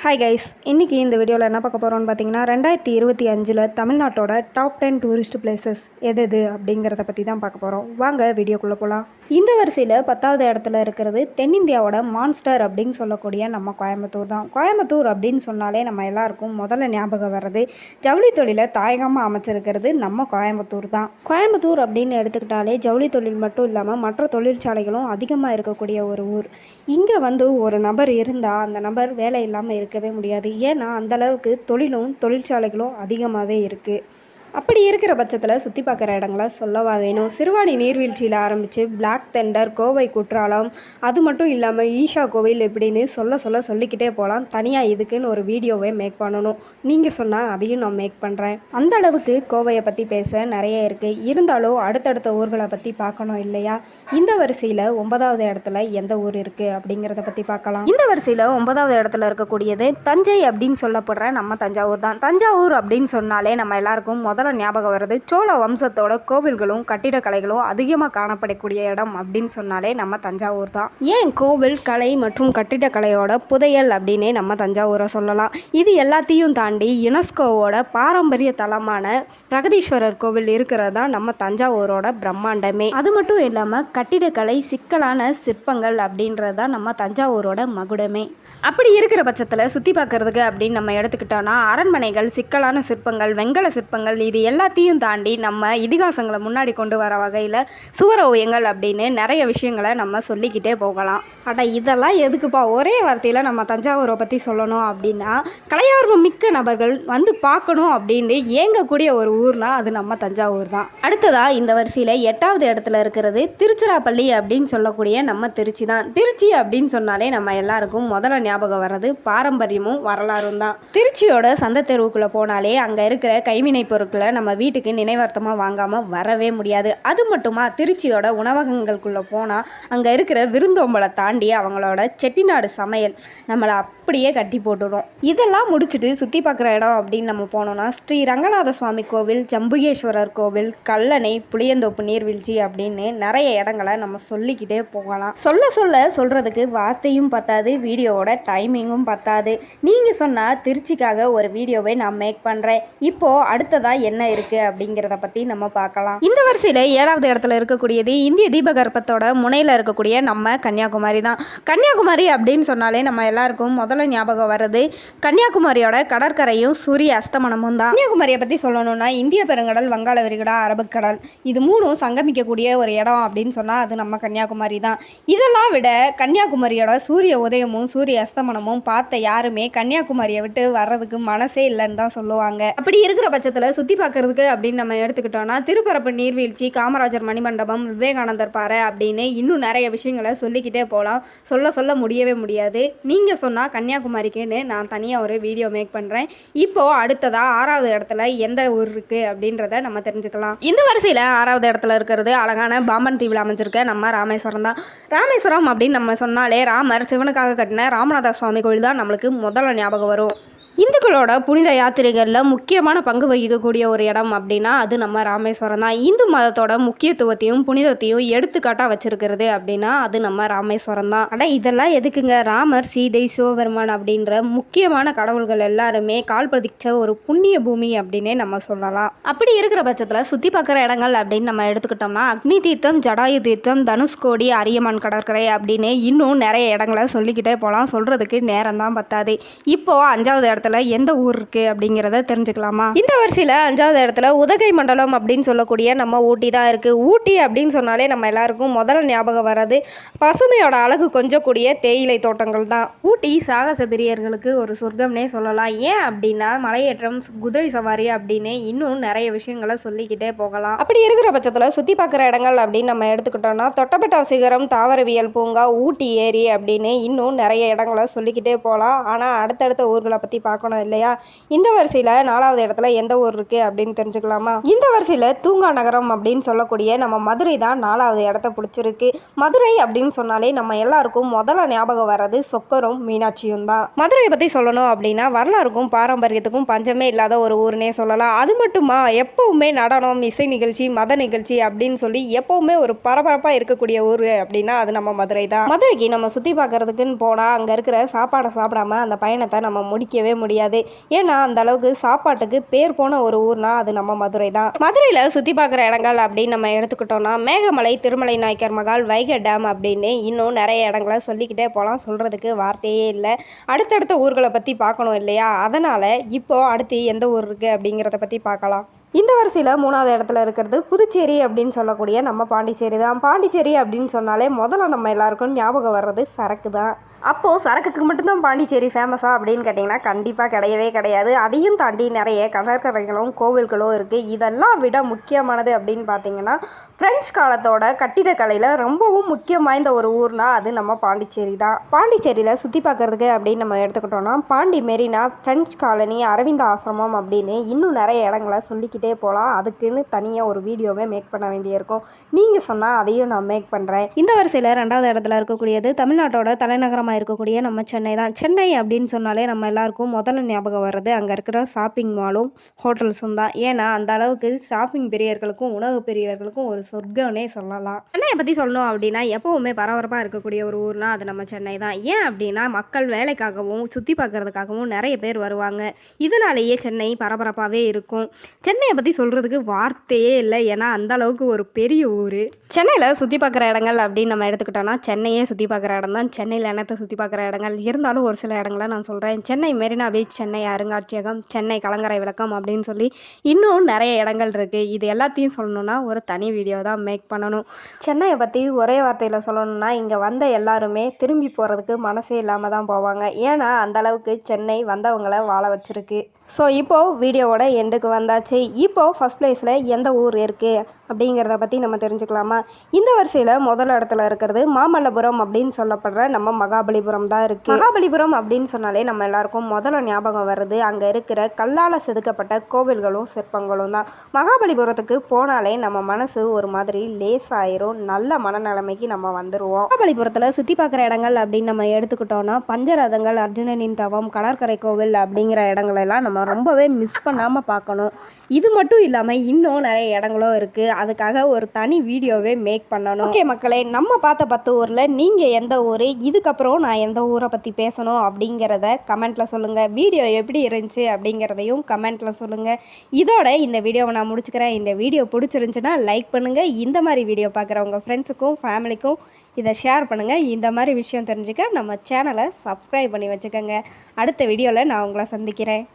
Hi guys, இன்றைக்கி இந்த வீடியோவில் என்ன பார்க்க போகிறோம்னு பார்த்தீங்கன்னா 2025 தமிழ்நாட்டோட டாப் 10 டூரிஸ்ட் பிளேசஸ் எது அப்படிங்கிறத பற்றி தான் பார்க்க போகிறோம். வாங்க வீடியோக்குள்ளே போகலாம். இந்த வரிசையில் 10வது இடத்துல இருக்கிறது தென்னிந்தியாவோட மான்ஸ்டர் அப்படின்னு சொல்லக்கூடிய நம்ம கோயம்புத்தூர் தான். கோயம்புத்தூர் அப்படின்னு சொன்னாலே நம்ம எல்லாருக்கும் முதல்ல ஞாபகம் வர்றது ஜவுளி தொழிலை தாயகமாக அமைச்சிருக்கிறது நம்ம கோயம்புத்தூர் தான். கோயம்புத்தூர் அப்படின்னு எடுத்துக்கிட்டாலே ஜவுளி தொழில் மட்டும் இல்லாமல் மற்ற தொழிற்சாலைகளும் அதிகமாக இருக்கக்கூடிய ஒரு ஊர். இங்கே ஒரு நபர் இருந்தால் அந்த நபர் வேலை இல்லாமல் இருக்கவே முடியாது. ஏன்னா அந்தளவுக்கு தொழிற்சாலைகளும் அதிகமாகவே இருக்குது. அப்படி இருக்கிற பட்சத்தில் சுற்றி பார்க்குற இடங்களை சொல்லவா வேணும். சிறுவாணி நீர்வீழ்ச்சியில் ஆரம்பித்து பிளாக் தண்டர், கோவை குற்றாலம், அது மட்டும் இல்லாமல் ஈஷா கோவில் இப்படின்னு சொல்லிக்கிட்டே போகலாம். தனியாக இதுக்குன்னு ஒரு வீடியோவே மேக் பண்ணணும். நீங்கள் சொன்னால் அதையும் நான் மேக் பண்ணுறேன். அந்த அளவுக்கு கோவையை பற்றி பேச நிறைய இருக்குது. இருந்தாலும் அடுத்தடுத்த ஊர்களை பற்றி பார்க்கணும் இல்லையா? இந்த வரிசையில் 9வது இடத்துல எந்த ஊர் இருக்குது அப்படிங்கிறத பற்றி பார்க்கலாம். இந்த வரிசையில் 9வது இடத்துல இருக்கக்கூடியது தஞ்சை அப்படின்னு சொல்லப்படுற நம்ம தஞ்சாவூர் தான். தஞ்சாவூர் அப்படின்னு சொன்னாலே நம்ம எல்லாருக்கும் முதல்ல ஞாபகம் வருது சோழ வம்சத்தோட கோவில்களும் கட்டிடக்கலைகளும் அதிகமாக காணப்படக்கூடிய இடம் அப்படின்னு சொன்னாலே நம்ம தஞ்சாவூர் தான். ஏன் கோவில் கலை மற்றும் கட்டிடக்கலையோட புதையல் அப்படின்னே நம்ம தஞ்சாவூரை சொல்லலாம். இது எல்லாத்தையும் தாண்டி யுனெஸ்கோவோட பாரம்பரிய தலமான பிரகதீஸ்வரர் கோவில் இருக்கிறது தான் நம்ம தஞ்சாவூரோட பிரம்மாண்டமே. அது மட்டும் இல்லாமல் கட்டிடக்கலை, சிக்கலான சிற்பங்கள் அப்படின்றது தான் நம்ம தஞ்சாவூரோட மகுடமே. அப்படி இருக்கிற பட்சத்தில் சுற்றி பார்க்கறதுக்கு அப்படின்னு நம்ம எடுத்துக்கிட்டோன்னா அரண்மனைகள், சிக்கலான சிற்பங்கள், வெங்கல சிற்பங்கள், இது எல்லாத்தையும் தாண்டி நம்ம இதிகாசங்களை முன்னாடி கொண்டு வர வகையில் சுவர ஓவியங்கள் அப்படின்னு நிறைய விஷயங்களை நம்ம சொல்லிக்கிட்டே போகலாம். இதெல்லாம் எதுக்குப்பா ஒரே வார்த்தையில் நம்ம தஞ்சாவூரை பற்றி சொல்லணும் அப்படின்னா, கலையார்வம் மிக்க நபர்கள் பார்க்கணும் அப்படின்னு ஏங்கக்கூடிய ஒரு ஊர்னால் அது நம்ம தஞ்சாவூர் தான். அடுத்ததாக இந்த வரிசையில் 8வது இடத்துல இருக்கிறது திருச்சிராப்பள்ளி அப்படின்னு சொல்லக்கூடிய நம்ம திருச்சி தான். திருச்சி அப்படின்னு சொன்னாலே நம்ம எல்லாருக்கும் முதல்ல ஞாபகம் வர்றது பாரம்பரியமும் வரலாறும் தான். திருச்சியோட சந்தை தெருவுக்குள்ளே போனாலே அங்கே இருக்கிற கைவினை பொருட்களை நம்ம வீட்டுக்கு நினைவார்த்தமாக வாங்காமல் வரவே முடியாது. அது மட்டுமா, திருச்சியோட உணவகங்களுக்குள்ளே போனால் அங்கே இருக்கிற விருந்தோம்பலை தாண்டி அவங்களோட செட்டிநாடு சமையல் நம்மளை அப்படியே கட்டி போட்டுரும். இதெல்லாம் முடிச்சுட்டு சுற்றி பார்க்குற இடம் அப்படின்னு நம்ம போனோம்னா ஸ்ரீ ரங்கநாத சுவாமி கோவில், ஜம்புகேஸ்வரர் கோவில், கல்லணை, புளியந்தோப்பு நீர்வீழ்ச்சி அப்படின்னு நிறைய இடங்களை நம்ம சொல்லிக்கிட்டே போகலாம். சொல்கிறதுக்கு வார்த்தையும் பத்தாது, வீடியோவோட டைமிங்கும் பத்தாது. நீங்கள் சொன்னால் திருச்சிக்காக ஒரு வீடியோவை நான் மேக் பண்ணுறேன். இப்போது அடுத்ததாக என்ன இருக்குது அப்படிங்கிறத பற்றி நம்ம பார்க்கலாம். இந்த வரிசையில் 7வது இடத்துல இருக்கக்கூடியது இந்திய தீபகற்பத்தோட முனையில் இருக்கக்கூடிய நம்ம கன்னியாகுமரி தான். கன்னியாகுமரி அப்படின்னு சொன்னாலே நம்ம எல்லாருக்கும் முதல்ல ஞாபகம் வருது கன்னியாகுமரியோட கடற்கரையும் சூரிய அஸ்தமனமும் தான். கன்னியாகுமரியை பற்றி சொல்லணும்னா இந்திய பெருங்கடல், வங்காள விரிகுடா, அரபிக்கடல் இது மூணும் சங்கமிக்கக்கூடிய ஒரு இடம் அப்படின்னு சொன்னால் அது நம்ம கன்னியாகுமரி தான். இதெல்லாம் விட கன்னியாகுமரியோட சூரிய உதயமும் சூரிய அஸ்தமனமும் பார்த்த யாருமே கன்னியாகுமரியை விட்டு வர்றதுக்கு மனசே இல்லைன்னு தான் சொல்லுவாங்க. அப்படி இருக்கிற பட்சத்தில் சுற்றி பார்க்கறதுக்கு அப்படின்னு நம்ம எடுத்துக்கிட்டோம்னா திருப்பரப்பு நீர்வீழ்ச்சி, காமராஜர் மணிமண்டபம், விவேகானந்தர் பாறை அப்படின்னு இன்னும் நிறைய விஷயங்களை சொல்லிக்கிட்டே போகலாம். சொல்ல முடியவே முடியாது. நீங்கள் சொன்னால் கன்னியாகுமரிக்குன்னு நான் தனியாக ஒரு வீடியோ மேக் பண்ணுறேன். இப்போது அடுத்ததாக 6வது இடத்துல எந்த ஊர் இருக்குது அப்படின்றத நம்ம தெரிஞ்சுக்கலாம். இந்த வரிசையில் 6வது இடத்துல இருக்கிறது அழகான பாம்பன் தீவில் அமைஞ்சிருக்க நம்ம ராமேஸ்வரம் தான். ராமேஸ்வரம் அப்படின்னு நம்ம சொன்னாலே ராமர் சிவனுக்காக கட்டின ராமநாத சுவாமி கோவில் தான் நம்மளுக்கு முதல்ல ஞாபகம் வரும். இந்துக்களோட புனித யாத்திரைகளில் முக்கியமான பங்கு வகிக்கக்கூடிய ஒரு இடம் அப்படின்னா அது நம்ம ராமேஸ்வரம் தான். இந்து மதத்தோட முக்கியத்துவத்தையும் புனிதத்தையும் எடுத்துக்காட்டாக வச்சிருக்கிறது அப்படின்னா அது நம்ம ராமேஸ்வரம் தான். இதெல்லாம் எதுக்குங்க? ராமர், சீதை, சிவபெருமான் அப்படின்ற முக்கியமான கடவுள்கள் எல்லாருமே கால் பதிச்ச ஒரு புண்ணிய பூமி அப்படின்னே நம்ம சொல்லலாம். அப்படி இருக்கிற பட்சத்தில் சுற்றி பார்க்குற இடங்கள் அப்படின்னு நம்ம எடுத்துக்கிட்டோம்னா அக்னி தீர்த்தம், ஜடாயு தீர்த்தம், தனுஷ்கோடி, அரியமான் கடற்கரை அப்படின்னு இன்னும் நிறைய இடங்களை சொல்லிக்கிட்டே போகலாம். சொல்கிறதுக்கு நேரம் தான் பத்தாது. இப்போது 5வது இடத்துல எந்த ஊர் இருக்குது அப்படிங்கிறத தெரிஞ்சுக்கலாமா? இந்த வரிசையில் 5வது இடத்துல உதகை மண்டலம் அப்படின்னு சொல்லக்கூடிய நம்ம ஊட்டி தான் இருக்குது. ஊட்டி அப்படின்னு சொன்னாலே நம்ம எல்லாருக்கும் முதல்ல ஞாபகம் வர்றது பசுமையோட அழகு கொஞ்சக்கூடிய தேயிலை தோட்டங்கள் தான். ஊட்டி சாகச பிரியர்களுக்கு ஒரு சொர்க்கம்னே சொல்லலாம். ஏன் அப்படின்னா மலையேற்றம், குதிரை சவாரி அப்படின்னு இன்னும் நிறைய விஷயங்களை சொல்லிக்கிட்டே போகலாம். அப்படி இருக்கிற பட்சத்தில் சுற்றி பார்க்குற இடங்கள் அப்படின்னு நம்ம எடுத்துக்கிட்டோம்னா தொட்டபெட்டா சிகரம், தாவரவியல் பூங்கா, ஊட்டி ஏரி அப்படின்னு இன்னும் நிறைய இடங்களை சொல்லிக்கிட்டே போகலாம். ஆனால் அடுத்தடுத்த ஊர்களை பற்றி பார்க்க பார்க்கணும் இல்லையா? இந்த வரிசையில் 4வது இடத்துல எந்த ஊர் இருக்குது அப்படின்னு தெரிஞ்சுக்கலாமா? இந்த வரிசையில் தூங்கா நகரம் அப்படின்னு சொல்லக்கூடிய நம்ம மதுரை தான் 4வது இடத்த பிடிச்சிருக்கு. மதுரை அப்படின்னு சொன்னாலே நம்ம எல்லாருக்கும் முதல்ல ஞாபகம் வர்றது சொக்கரும் மீனாட்சியும் தான். மதுரையை பற்றி சொல்லணும் அப்படின்னா வரலாறுக்கும் பாரம்பரியத்துக்கும் பஞ்சமே இல்லாத ஒரு ஊர்னே சொல்லலாம். அது மட்டுமா எப்பவுமே நடனம், இசை நிகழ்ச்சி, மத நிகழ்ச்சி அப்படின்னு சொல்லி எப்பவுமே ஒரு பரபரப்பாக இருக்கக்கூடிய ஊர் அப்படின்னா அது நம்ம மதுரை தான். மதுரைக்கு நம்ம சுற்றி பார்க்கறதுக்குன்னு போனால் அங்கே இருக்கிற சாப்பாடை சாப்பிடாம அந்த பயணத்தை நம்ம முடிக்கவே முடியாது. ஏன்னா அந்த அளவுக்கு சாப்பாட்டுக்கு பேர் போன ஒரு ஊர்னா அது நம்ம மதுரை தான். மதுரையில் சுற்றி பார்க்குற இடங்கள் அப்படின்னு நம்ம எடுத்துக்கிட்டோம்னா மேகமலை, திருமலை நாயக்கர் மகால், வைகை டேம் அப்படின்னு இன்னும் நிறைய இடங்களை சொல்லிக்கிட்டே போகலாம். சொல்கிறதுக்கு வார்த்தையே இல்லை. அடுத்தடுத்த ஊர்களை பற்றி பார்க்கணும் இல்லையா? அதனால் இப்போ அடுத்து எந்த ஊர் இருக்குது அப்படிங்கிறத பற்றி பார்க்கலாம். இந்த வரிசையில் 3வது இடத்துல இருக்கிறது புதுச்சேரி அப்படின்னு சொல்லக்கூடிய நம்ம பாண்டிச்சேரி தான். பாண்டிச்சேரி அப்படின்னு சொன்னாலே முதல்ல நம்ம எல்லாருக்கும் ஞாபகம் வர்றது சரக்கு தான். அப்போது சரக்குக்கு மட்டும்தான் பாண்டிச்சேரி ஃபேமஸா அப்படின்னு கேட்டிங்கன்னா கண்டிப்பாக கிடையவே கிடையாது. அதையும் தாண்டி நிறைய கடற்கரைகளும் கோவில்களும் இருக்குது. இதெல்லாம் விட முக்கியமானது அப்படின்னு பார்த்தீங்கன்னா ஃப்ரெஞ்ச் காலத்தோட கட்டிடக்கலையில் ரொம்பவும் முக்கியம் வாய்ந்த ஒரு ஊர்னா அது நம்ம பாண்டிச்சேரி தான். பாண்டிச்சேரியில் சுற்றி பார்க்குறதுக்கு அப்படின்னு நம்ம எடுத்துக்கிட்டோம்னா பாண்டி மெரினா, ஃப்ரெஞ்ச் காலனி, அரவிந்த ஆசிரமம் அப்படின்னு இன்னும் நிறைய இடங்களை சொல்லிக்கிட்டே போகலாம். அதுக்குன்னு தனியாக ஒரு வீடியோவே மேக் பண்ண வேண்டியிருக்கும். நீங்கள் சொன்னால் அதையும் நான் மேக் பண்ணுறேன். இந்த வரிசையில் 2வது இடத்துல இருக்கக்கூடியது தமிழ்நாட்டோட தலைநகரமாக இருக்கக்கூடிய நம்ம சென்னை தான். சென்னை அப்படின்னு சொன்னாலே நம்ம எல்லாருக்கும் முதல்ல ஞாபகம் வர்றது அங்கே இருக்கிற ஷாப்பிங் மாலும் ஹோட்டல்ஸும் தான். ஏன்னா அந்த அளவுக்கு ஷாப்பிங் பிரியர்களுக்கும் உணவு பிரியர்களுக்கும் ஒரு சொர்க்கம்னே சொல்லலாம். சென்னையை பற்றி சொல்லணும் அப்படின்னா எப்போவுமே பரபரப்பாக இருக்கக்கூடிய ஒரு ஊர்னா அது நம்ம சென்னை தான். ஏன் அப்படின்னா மக்கள் வேலைக்காகவும் சுற்றி பார்க்கறதுக்காகவும் நிறைய பேர் வருவாங்க. இதனாலேயே சென்னை பரபரப்பாகவே இருக்கும். சென்னையை பற்றி சொல்கிறதுக்கு வார்த்தையே இல்லை. ஏன்னா அந்த அளவுக்கு ஒரு பெரிய ஊர். சென்னையில் சுற்றி பார்க்குற இடங்கள் அப்படின்னு நம்ம எடுத்துக்கிட்டோம்னா சென்னையே சுற்றி பார்க்குற இடம் தான். சென்னையில் என்னத்தை சுற்றி பார்க்குற இடங்கள் இருந்தாலும் ஒரு சில இடங்களை நான் சொல்கிறேன். சென்னை மெரினா பீச், சென்னை அருங்காட்சியகம், சென்னை கலங்கரை விளக்கம் அப்படின்னு சொல்லி இன்னும் நிறைய இடங்கள் இருக்குது. இது எல்லாத்தையும் சொல்லணுன்னா ஒரு தனி வீடியோ தான் மேக் பண்ணணும். சென்னையை பற்றி ஒரே வார்த்தையில் சொல்லணும்னா இங்கே வந்த எல்லாருமே திரும்பி போகிறதுக்கு மனசே இல்லாமல் தான் போவாங்க. ஏன்னா அந்தளவுக்கு சென்னை வந்தவங்களை வாழ வச்சுருக்கு. ஸோ இப்போது வீடியோவோட எண்டுக்கு வந்தாச்சு. இப்போது ஃபஸ்ட் ப்ளேஸில் எந்த ஊர் இருக்குது அப்படிங்கிறத பற்றி நம்ம தெரிஞ்சுக்கலாமா? இந்த வரிசையில் முதல் இடத்துல இருக்கிறது மாமல்லபுரம் அப்படின்னு சொல்லப்படுற நம்ம மகாபலிபுரம் தான் இருக்குது. மகாபலிபுரம் அப்படின்னு சொன்னாலே நம்ம எல்லாருக்கும் முதல்ல ஞாபகம் வருது அங்கே இருக்கிற கல்லால் செதுக்கப்பட்ட கோவில்களும் சிற்பங்களும் தான். மகாபலிபுரத்துக்கு போனாலே நம்ம மனசு ஒரு மாதிரி லேசாயிரும். நல்ல மனநிலைமைக்கு நம்ம வந்துடுவோம். மகாபலிபுரத்தில் சுற்றி பார்க்குற இடங்கள் அப்படின்னு நம்ம எடுத்துக்கிட்டோன்னா பஞ்சரதங்கள், அர்ஜுனனின் தவம், கடற்கரை கோவில் அப்படிங்கிற இடங்களெல்லாம் நம்ம ரொம்பவே மிஸ் பண்ணாமல் பார்க்கணும். இது மட்டும் இல்லாமல் இன்னும் நிறைய இடங்களும் இருக்குது. அதுக்காக ஒரு தனி வீடியோவே மேக் பண்ணணும். ஓகே மக்களே, நம்ம பார்த்த 10 ஊரில் நீங்கள் எந்த ஊர், இதுக்கப்புறம் நான் எந்த ஊரை பற்றி பேசணும் அப்படிங்கிறத கமெண்ட்டில் சொல்லுங்கள். வீடியோ எப்படி இருந்துச்சு அப்படிங்கிறதையும் கமெண்ட்டில் சொல்லுங்கள். இதோட இந்த வீடியோவை நான் முடிச்சுக்கிறேன். இந்த வீடியோ பிடிச்சிருந்துச்சுன்னா லைக் பண்ணுங்கள். இந்த மாதிரி வீடியோ பார்க்குற உங்கள் ஃப்ரெண்ட்ஸுக்கும் ஃபேமிலிக்கும் இதை ஷேர் பண்ணுங்கள். இந்த மாதிரி விஷயம் தெரிஞ்சுக்க நம்ம சேனலை சப்ஸ்கிரைப் பண்ணி வச்சுக்கோங்க. அடுத்த வீடியோவில் நான் உங்களை சந்திக்கிறேன்.